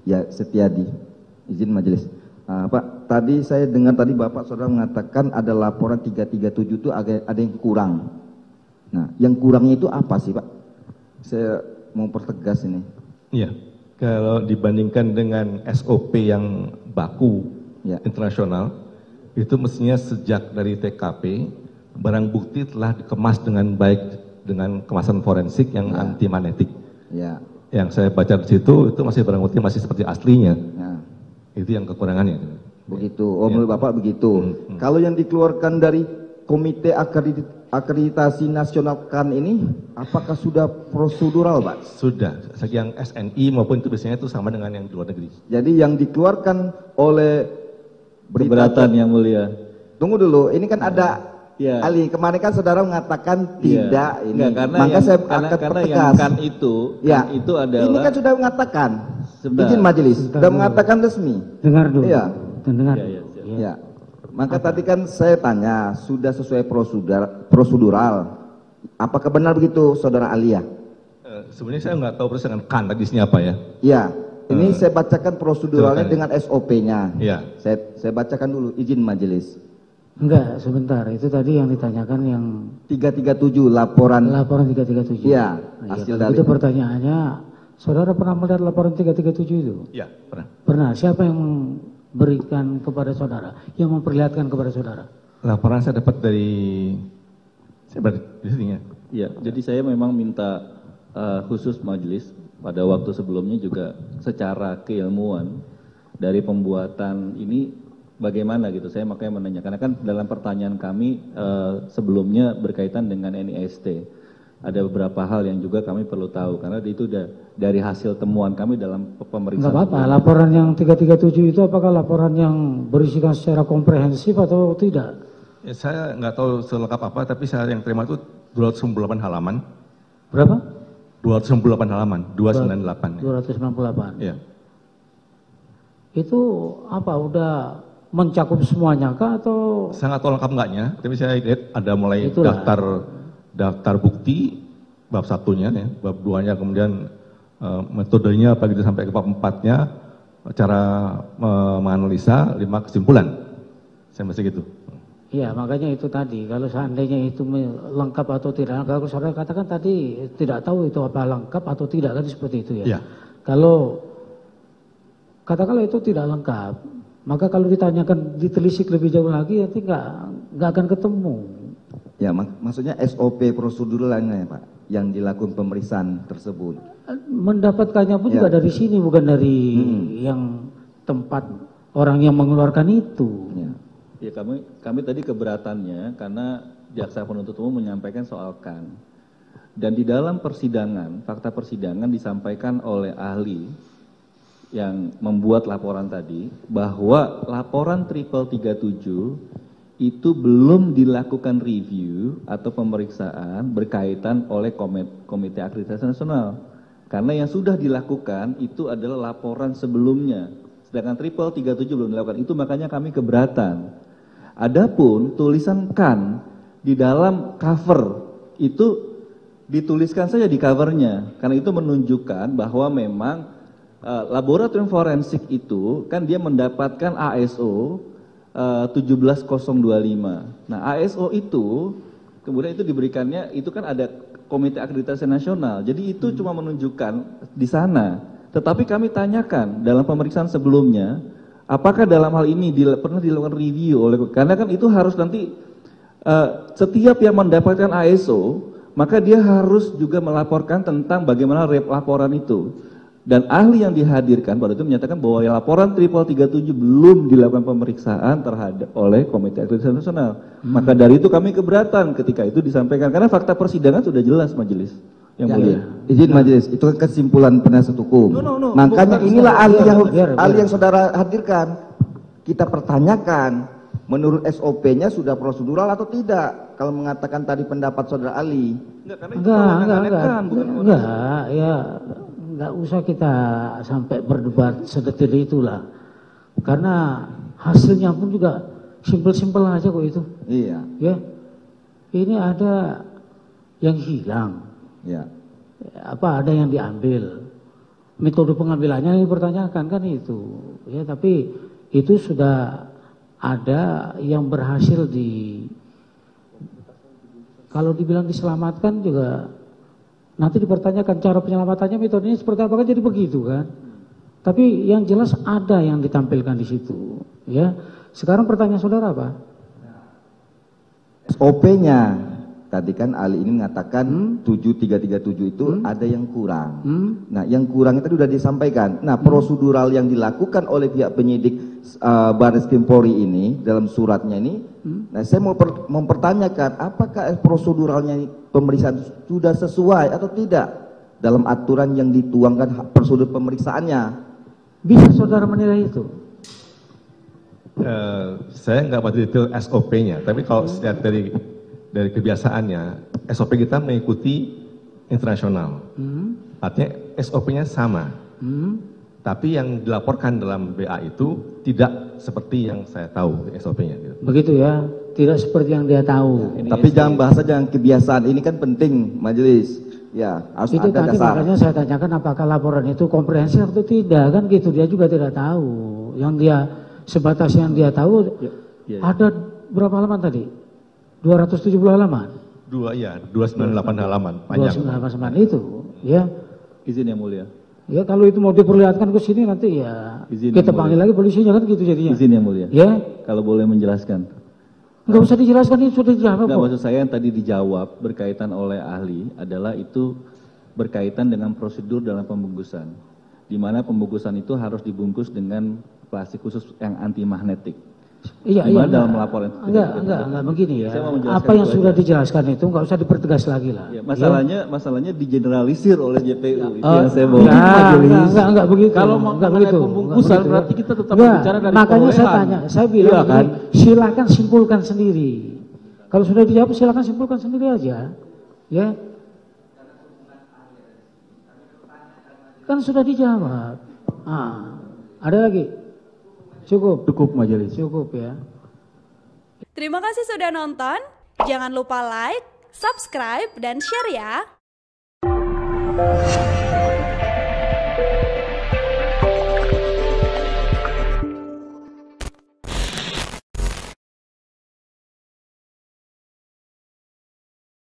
Ya, Setiadi. Izin majelis. Pak, tadi saya dengar tadi Bapak Saudara mengatakan ada laporan 337 itu ada yang kurang. Nah, yang kurangnya itu apa sih, Pak? Saya mau pertegas ini. Iya, kalau dibandingkan dengan SOP yang baku internasional, itu mestinya sejak dari TKP, barang bukti telah dikemas dengan baik dengan kemasan forensik yang anti magnetik. Ya. Yang saya baca di situ itu masih barang bukti masih seperti aslinya. Itu yang kekurangannya. Begitu. Menurut Bapak begitu. Kalau yang dikeluarkan dari Komite Akreditasi Nasional KAN ini, apakah sudah prosedural, Pak? Sudah. Yang SNI maupun itu biasanya itu sama dengan yang di luar negeri. Jadi yang dikeluarkan oleh Keberatan yang mulia. Tunggu dulu, ini kan ada Ali, kemarin kan saudara mengatakan tidak ini. Maka saya akan pertegas. Yang kan itu adalah. Ini kan sudah mengatakan. Izin majelis, sudah mengatakan resmi. Dengar dulu. Iya. Dengar. Ya. Maka tadi kan saya tanya, sudah sesuai prosedural. Apakah benar begitu, saudara Alia? Sebenarnya saya nggak tahu persis dengan kan tadi isinya apa ya. Iya. Ini saya bacakan proseduralnya dengan SOP-nya. Iya. Saya bacakan dulu, izin majelis. Enggak, sebentar. Itu tadi yang ditanyakan yang 337 laporan 337. Iya, hasil dari itu pertanyaannya, saudara pernah melihat laporan 337 itu? Iya, pernah. Pernah. Siapa yang memberikan kepada saudara, yang memperlihatkan kepada saudara? Laporan saya dapat dari di sini ya. Iya, jadi saya memang minta khusus majelis pada waktu sebelumnya juga secara keilmuan dari pembuatan ini bagaimana gitu. Saya makanya menanyakan, karena kan dalam pertanyaan kami sebelumnya berkaitan dengan NIST. Ada beberapa hal yang juga kami perlu tahu karena itu dari hasil temuan kami dalam pemeriksaan. Enggak apa-apa, laporan yang 337 itu apakah laporan yang berisikan secara komprehensif atau tidak? Ya, saya nggak tahu selengkap apa, tapi saya yang terima itu 298 halaman. Berapa? 298 halaman, 298. 298. Iya. Itu apa, udah mencakup semuanya kah atau? Saya nggak tahu lengkap enggaknya, tapi saya lihat ada mulai Itulah. daftar bukti, bab satunya ya, bab duanya, kemudian metodenya apa gitu sampai ke bab 4-nya, cara menganalisa 5 kesimpulan. Saya masih gitu. Iya, makanya itu tadi, kalau seandainya itu lengkap atau tidak, kalau saudara katakan tadi tidak tahu itu apa lengkap atau tidak, kan seperti itu ya. Iya. Kalau katakanlah itu tidak lengkap, maka kalau ditanyakan, ditelisik lebih jauh lagi, nanti nggak akan ketemu. Ya, maksudnya SOP proseduralnya Pak, yang dilakukan pemeriksaan tersebut. Mendapatkannya pun juga dari sini, bukan dari yang tempat orang yang mengeluarkan itu. Ya, kami tadi keberatannya karena jaksa penuntut umum menyampaikan soal kan. Dan di dalam persidangan, fakta persidangan disampaikan oleh ahli yang membuat laporan tadi bahwa laporan 337 itu belum dilakukan review atau pemeriksaan berkaitan oleh Komite Akreditasi Nasional. Karena yang sudah dilakukan itu adalah laporan sebelumnya. Sedangkan 337 belum dilakukan. Itu makanya kami keberatan. Adapun tulisan kan di dalam cover itu dituliskan saja di covernya. Karena itu menunjukkan bahwa memang laboratorium forensik itu kan dia mendapatkan ASO 17025. Nah, ASO itu kemudian itu diberikannya, itu kan ada Komite Akreditasi Nasional. Jadi itu cuma menunjukkan di sana. Tetapi kami tanyakan dalam pemeriksaan sebelumnya, apakah dalam hal ini pernah dilakukan review oleh, karena kan itu harus nanti setiap yang mendapatkan ASO, maka dia harus juga melaporkan tentang bagaimana laporan itu. Dan ahli yang dihadirkan pada itu menyatakan bahwa laporan 337 belum dilakukan pemeriksaan terhadap oleh Komite Akreditasi Nasional. Maka dari itu kami keberatan ketika itu disampaikan, karena fakta persidangan sudah jelas majelis. Yang mulia. Izin majelis, itu kan kesimpulan penasihat hukum. Makanya inilah ahli yang saudara hadirkan. Kita pertanyakan, menurut SOP-nya sudah prosedural atau tidak? Kalau mengatakan tadi pendapat saudara Ali. Enggak, ya enggak usah kita sampai berdebat sedetil itulah. Karena hasilnya pun juga simpel-simpel aja kok itu. Iya. Ya. Ini ada yang hilang. Ya. Apa ada yang diambil. metode pengambilannya yang dipertanyakan kan itu. Ya, tapi itu sudah ada yang berhasil kalau dibilang diselamatkan juga nanti dipertanyakan cara penyelamatannya, metodenya seperti apa, kan jadi begitu kan. Tapi yang jelas ada yang ditampilkan di situ. Ya, sekarang pertanyaan saudara apa? SOP-nya tadi kan ahli ini mengatakan 7337 itu ada yang kurang. Nah, yang kurang itu sudah disampaikan. Nah, prosedural yang dilakukan oleh pihak penyidik Baris Krim Polri ini dalam suratnya ini, nah saya mau mempertanyakan apakah proseduralnya pemeriksaan sudah sesuai atau tidak dalam aturan yang dituangkan prosedur pemeriksaannya. Bisa saudara menilai itu? Saya nggak baca detail SOP-nya, tapi kalau lihat dari kebiasaannya, SOP kita mengikuti internasional. Artinya SOP-nya sama. Tapi yang dilaporkan dalam BA itu tidak seperti yang saya tahu SOP-nya. Gitu. Begitu ya, tidak seperti yang dia tahu. Tapi jangan kebiasaan, ini kan penting majelis. Ya, harus itu ada tadi dasar. makanya saya tanyakan apakah laporan itu komprehensif atau tidak, kan gitu. Dia juga tidak tahu. Yang dia sebatas yang dia tahu ada berapa halaman tadi? 270 halaman. 298 halaman panjang. 298 halaman itu, ya. Izin yang mulia. Ya kalau itu mau diperlihatkan ke sini nanti ya kita panggil lagi polisinya kan gitu jadinya. Izin yang mulia. Ya. Kalau boleh menjelaskan. Enggak usah dijelaskan, itu sudah dijawab. Enggak, maksud saya yang tadi dijawab berkaitan oleh ahli adalah itu berkaitan dengan prosedur dalam pembungkusan. Di mana pembungkusan itu harus dibungkus dengan plastik khusus yang anti magnetik. Iya, dalam laporan enggak begini ya. Apa yang sudah dijelaskan itu enggak usah dipertegas lagi lah. Ya, masalahnya digeneralisir oleh JPU. Itu yang saya mau. Enggak begitu. Kalau mengenai pembungkusan berarti kita tetap berbicara dari makanya saya tanya, saya bilang kan, silakan simpulkan sendiri. Kalau sudah dijawab silakan simpulkan sendiri aja. Ya. Kan sudah dijawab. Ada lagi? Cukup majelis. Cukup ya. Terima kasih sudah nonton. Jangan lupa like, subscribe, dan share ya.